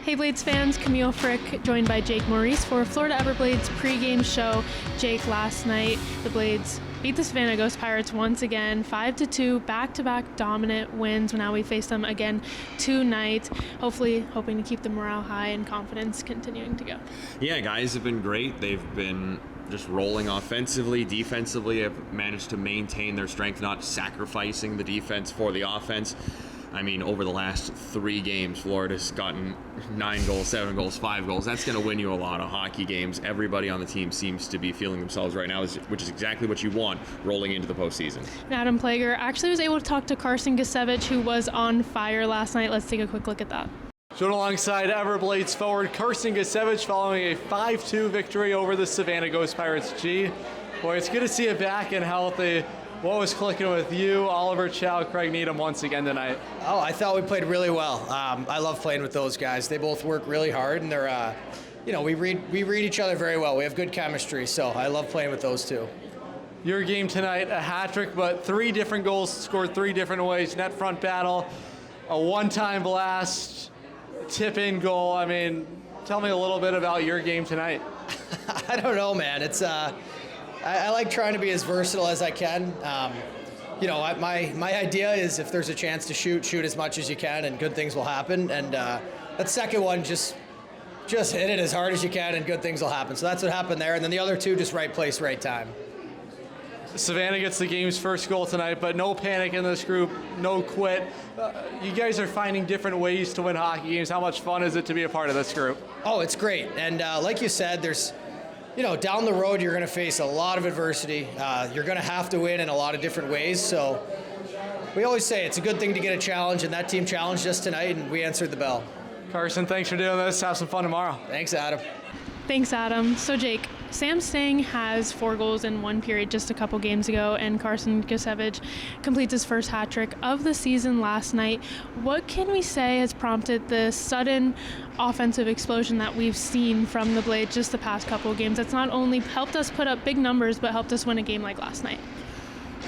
Hey Blades fans, Camille Frick joined by Jake Maurice for Florida Everblades pregame show. Jake, last night the Blades beat the Savannah Ghost Pirates once again, 5-2, back-to-back dominant wins. Now we face them again tonight. Hopefully hoping to keep the morale high and confidence continuing to go. Yeah, guys have been great. They've been just rolling offensively, defensively, have managed to maintain their strength, not sacrificing the defense for the offense. I mean, over the last 3 games, Florida's gotten 9 goals, 7 goals, 5 goals. That's going to win you a lot of hockey games. Everybody on the team seems to be feeling themselves right now, which is exactly what you want rolling into the postseason. And Adam Plager actually was able to talk to Carson Gasevich, who was on fire last night. Let's take a quick look at that. Joined alongside Everblades forward Carson Gasevich following a 5-2 victory over the Savannah Ghost Pirates. Boy, it's good to see you back and healthy. What was clicking with you, Oliver Chow, Craig Needham once again tonight? Oh, I thought we played really well. I love playing with those guys. They both work really hard, and they're, we read each other very well. We have good chemistry, so I love playing with those two. Your game tonight, a hat trick, but 3 different goals scored 3 different ways. Net front battle, a one-time blast, tip-in goal. I mean, tell me a little bit about your game tonight. I don't know, man. It's I like trying to be as versatile as I can. My idea is if there's a chance to shoot as much as you can, and good things will happen. And that second one, just hit it as hard as you can, and good things will happen. So that's what happened there. And then the other 2, just right place, right time. Savannah gets the game's first goal tonight, but no panic in this group, no quit. You guys are finding different ways to win hockey games. How much fun is it to be a part of this group? Oh, it's great. And like you said, there's, down the road, you're going to face a lot of adversity. You're going to have to win in a lot of different ways. So we always say it's a good thing to get a challenge, and that team challenged us tonight, and we answered the bell. Carson, thanks for doing this. Have some fun tomorrow. Thanks, Adam. Thanks, Adam. So, Jake, Sam Stang has 4 goals in 1 period just a couple games ago, and Carson Gasevich completes his first hat trick of the season last night. What can we say has prompted the sudden offensive explosion that we've seen from the Blades just the past couple of games? That's not only helped us put up big numbers, but helped us win a game like last night.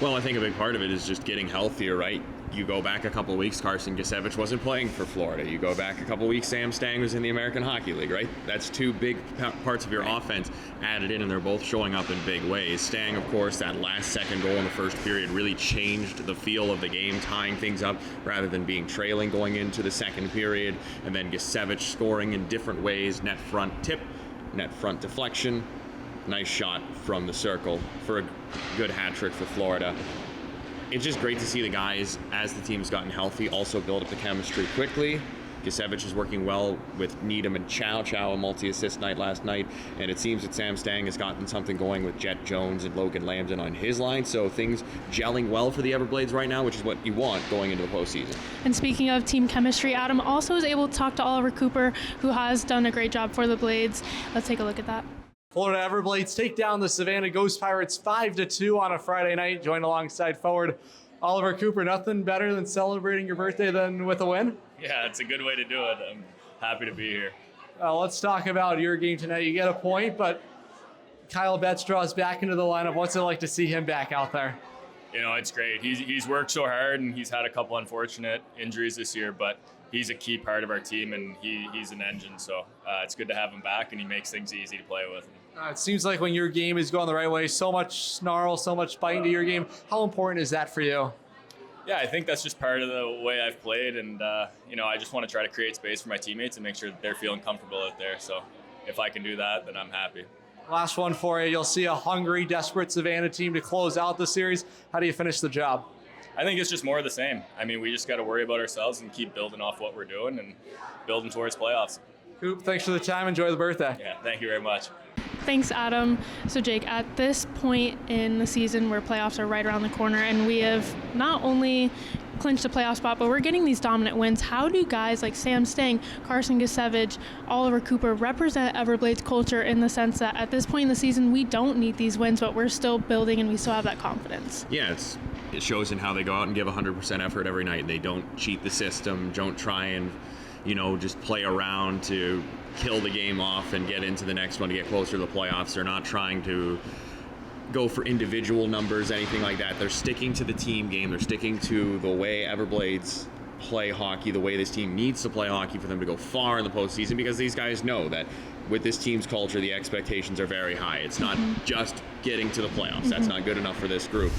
Well, I think a big part of it is just getting healthier, right? You go back a couple of weeks, Carson Gasevich wasn't playing for Florida. You go back a couple of weeks, Sam Stang was in the American Hockey League, right? That's 2 big parts of your offense added in, and they're both showing up in big ways. Stang, of course, that last second goal in the first period really changed the feel of the game, tying things up rather than being trailing going into the second period. And then Gasevich scoring in different ways, net front tip, net front deflection, nice shot from the circle for a good hat trick for Florida. It's just great to see the guys, as the team's gotten healthy, also build up the chemistry quickly. Gasevich is working well with Needham and Chow. Chow, a multi-assist night last night. And it seems that Sam Stang has gotten something going with Jet Jones and Logan Lambden on his line. So things gelling well for the Everblades right now, which is what you want going into the postseason. And speaking of team chemistry, Adam also was able to talk to Oliver Cooper, who has done a great job for the Blades. Let's take a look at that. Florida Everblades take down the Savannah Ghost Pirates 5-2 on a Friday night, joined alongside forward Oliver Cooper. Nothing better than celebrating your birthday than with a win? Yeah, it's a good way to do it. I'm happy to be here. Let's talk about your game tonight. You get a point, but Kyle Betts draws back into the lineup. What's it like to see him back out there? It's great. He's worked so hard, and he's had a couple unfortunate injuries this year, but he's a key part of our team, and he's an engine. So it's good to have him back, and he makes things easy to play with. It seems like when your game is going the right way, so much snarl, so much bite into your game. How important is that for you? Yeah, I think that's just part of the way I've played, and I just want to try to create space for my teammates and make sure that they're feeling comfortable out there. So if I can do that, then I'm happy. Last one for you. You'll see a hungry, desperate Savannah team to close out the series. How do you finish the job? I think it's just more of the same. I mean, we just got to worry about ourselves and keep building off what we're doing and building towards playoffs. Coop, thanks for the time. Enjoy the birthday. Yeah, thank you very much. Thanks, Adam. So, Jake, at this point in the season where playoffs are right around the corner, and we have not only clinched a playoff spot, but we're getting these dominant wins, how do guys like Sam Stang, Carson Gasevich, Oliver Cooper represent Everblades culture in the sense that at this point in the season, we don't need these wins, but we're still building and we still have that confidence? Yeah, it shows in how they go out and give 100% effort every night. They don't cheat the system, don't try and just play around to kill the game off and get into the next one to get closer to the playoffs. They're not trying to go for individual numbers, anything like that. They're sticking to the team game. They're sticking to the way Everblades play hockey the way this team needs to play hockey for them to go far in the postseason, because these guys know that with this team's culture, the expectations are very high. It's not just getting to the playoffs. That's not good enough for this group.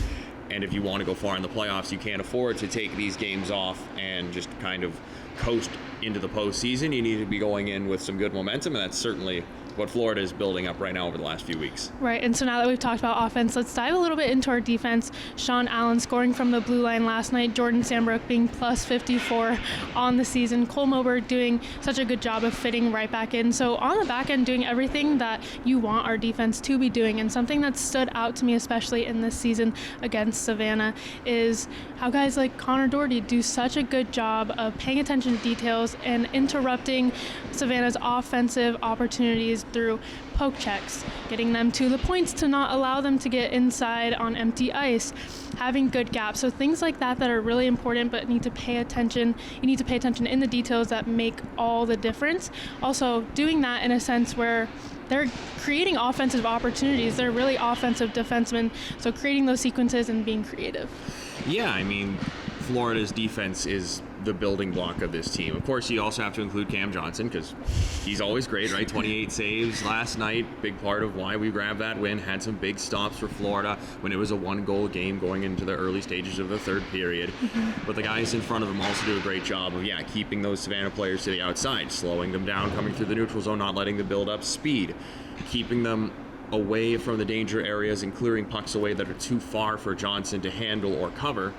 And if you want to go far in the playoffs, you can't afford to take these games off and just kind of coast into the postseason. You need to be going in with some good momentum, and that's certainly what Florida is building up right now over the last few weeks. Right, and so now that we've talked about offense, let's dive a little bit into our defense. Sean Allen scoring from the blue line last night, Jordan Sambrook being plus 54 on the season, Cole Moberg doing such a good job of fitting right back in. So on the back end, doing everything that you want our defense to be doing. And something that stood out to me, especially in this season against Savannah, is how guys like Connor Doherty do such a good job of paying attention to details and interrupting Savannah's offensive opportunities through poke checks, getting them to the points to not allow them to get inside on empty ice, having good gaps. So things like that are really important, but need to pay attention. You need to pay attention in the details that make all the difference. Also doing that in a sense where they're creating offensive opportunities. They're really offensive defensemen. So creating those sequences and being creative. Yeah, I mean, Florida's defense is the building block of this team. Of course, you also have to include Cam Johnson, because he's always great, right? 28 saves last night, big part of why we grabbed that win. Had some big stops for Florida when it was a one-goal game going into the early stages of the third period. But the guys in front of him also do a great job of, keeping those Savannah players to the outside, slowing them down, coming through the neutral zone, not letting them build up speed, keeping them away from the danger areas and clearing pucks away that are too far for Johnson to handle or cover.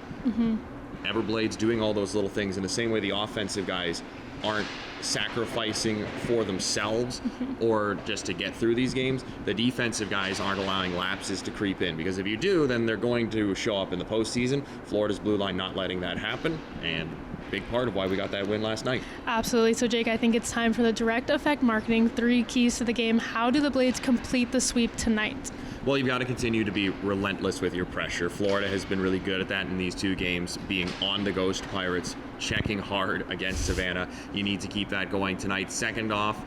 Everblades doing all those little things in the same way the offensive guys aren't sacrificing for themselves or just to get through these games. The defensive guys aren't allowing lapses to creep in, because if you do, then they're going to show up in the postseason. Florida's blue line not letting that happen, and big part of why we got that win last night. Absolutely. So Jake, I think it's time for the direct effect marketing 3 keys to the game. How do the Blades complete the sweep tonight? Well, you've got to continue to be relentless with your pressure. Florida has been really good at that in these 2 games, being on the Ghost Pirates, checking hard against Savannah. You need to keep that going tonight. Second off,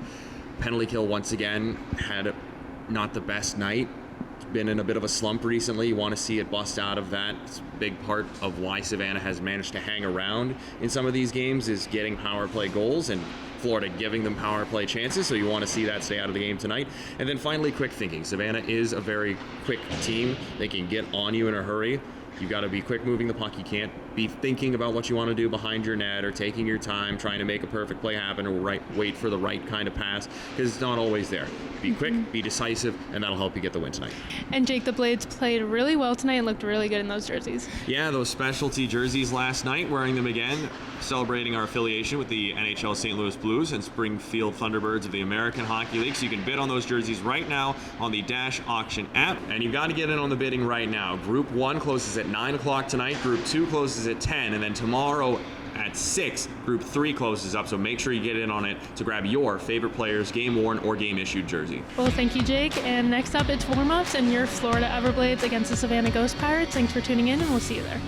penalty kill once again had not the best night. It's been in a bit of a slump recently. You want to see it bust out of that. It's a big part of why Savannah has managed to hang around in some of these games, is getting power play goals, and Florida giving them power play chances, so you want to see that stay out of the game tonight. And then finally, quick thinking. Savannah is a very quick team. They can get on you in a hurry. You've got to be quick moving the puck. You can't be thinking about what you want to do behind your net or taking your time trying to make a perfect play happen or wait for the right kind of pass, because it's not always there. Be quick, be decisive, and that'll help you get the win tonight. And Jake, the Blades played really well tonight and looked really good in those jerseys. Yeah, those specialty jerseys last night, wearing them again, celebrating our affiliation with the NHL St. Louis Blues and Springfield Thunderbirds of the American Hockey League. So you can bid on those jerseys right now on the Dash Auction app, and you've got to get in on the bidding right now. Group 1 closes at 9 o'clock tonight, Group 2 closes at 10, and then tomorrow at 6, Group 3 closes up, so make sure you get in on it to grab your favorite player's game-worn or game-issued jersey. Well, thank you, Jake. And next up, it's warm-ups and your Florida Everblades against the Savannah Ghost Pirates. Thanks for tuning in, and we'll see you there.